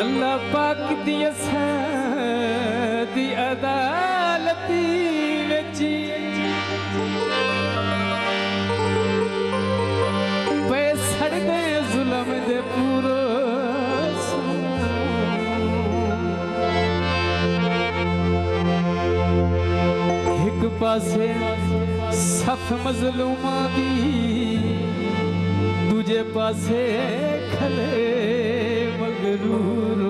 अल्लाह पाक दी दी अदालती विच पे सड़ गए जुल्म दे पूरो एक पासे सफ मजलूमा दी दूजे पासे खले मगरूरों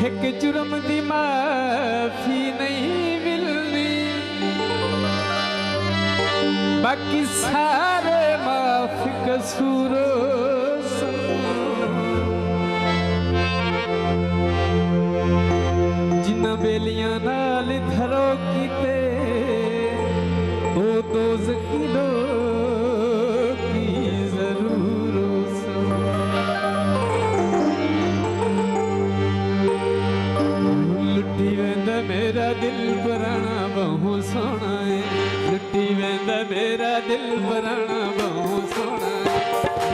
एक जुर्म दी माफी नहीं मिलनी बाकी सारे माफ कसूरों जिन्ना बेलियां नाल धरो कीते वो दोज़खी लोग की जरूर लुटी वेंदा मेरा दिल पुराना बहु सोना है लुटी वेंदा मेरा दिल पुराना बहु सोना है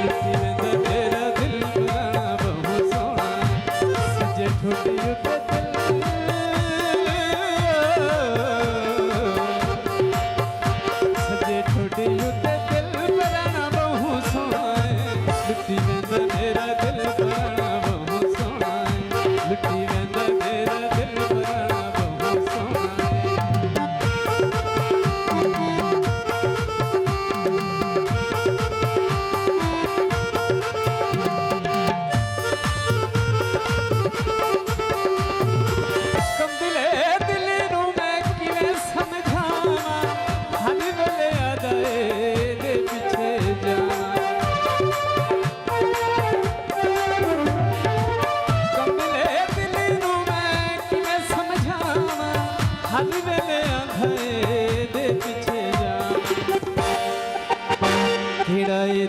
लुटी वेंदा मेरा दिल पुराना बहु सोना है सजे ठोटी उते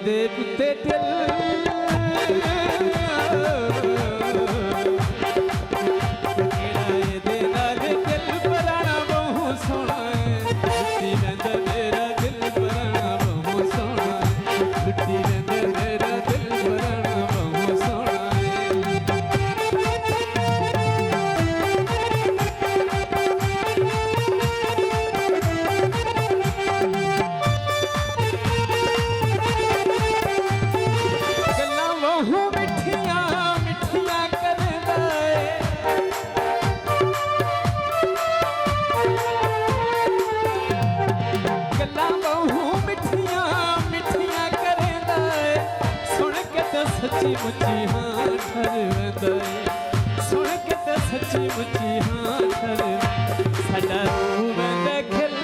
दे पुते दिल दे नाल दिल पुराना बहु सोना है लुटी वेंदा मेरा दिल पुराना बहु सोना है लुटी वेंदा मेरा दिल पुराना बहु सोना सच्ची मुच्ची हाँ ठर वेंदा सुन के तो सच्ची मुच्ची हाँ ठर साडा रूह वेंदा खिल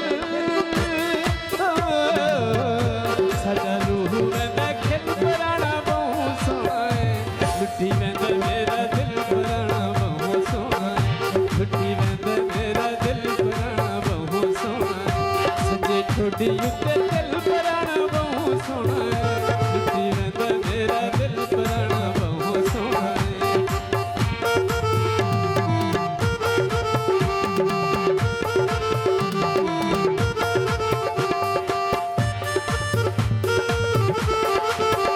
साडा रूह वेंदा खिल पुराना बहु सोना है लुटी वेंदा मेरा दिल पुराना बहु सोना है लुटी वेंदा मेरा दिल पुराना बहु सोना है सजे ठोडी उते दिल पुराना बहु सोना है लुटी वेंदा मेरा दिल पुराना बहु सोना है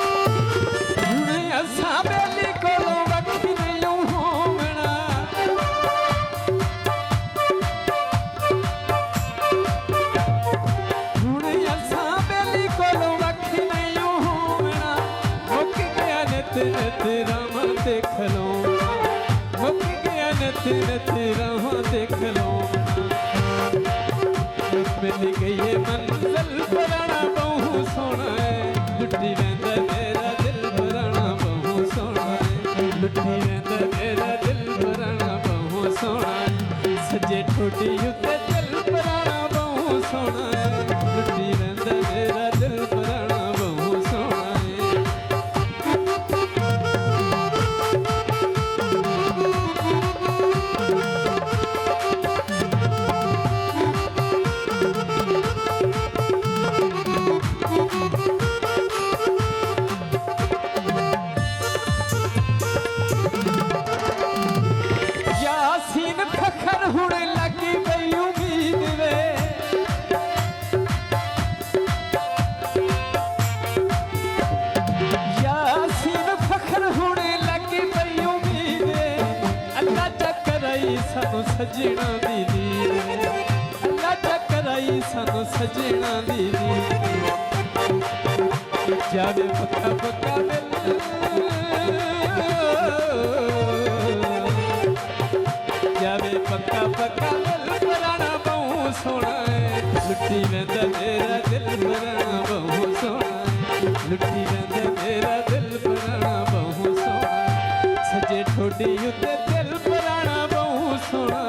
हुणे असां बेली कोलों वक्ती नहीं होवना हुणे असां बेली कोलों वक्ती नहीं होवना मुक गया नित नित राह देख लो मुक गया नित नित राह देख लो मिल गई मंजिल पुराना बहु सोना है लुटी वेंदा मेरा दिल पुराना बहु सोना है लुटी वेंदा मेरा दिल पुराना बहु सोना है सजे ठोडी उते दिल पुराना बहु सोना है लुटी वेंदा मेरा दिल पुराना बहु सोना है यासीन फखर हुण लगी गयूं सजना दी लीर अल्लाह चकराई सानू सजना दी लीर जावे पक्का पक्का दिल जावे पक्का पक्का दिल पराना बहु सोना है लुटी वेंदा मेरा दिल पराना बहु सोना है लुटी वेंदा मेरा दिल पराना बहु सोना है सजे ठोडी उत्ते दिल पराना बहु सोना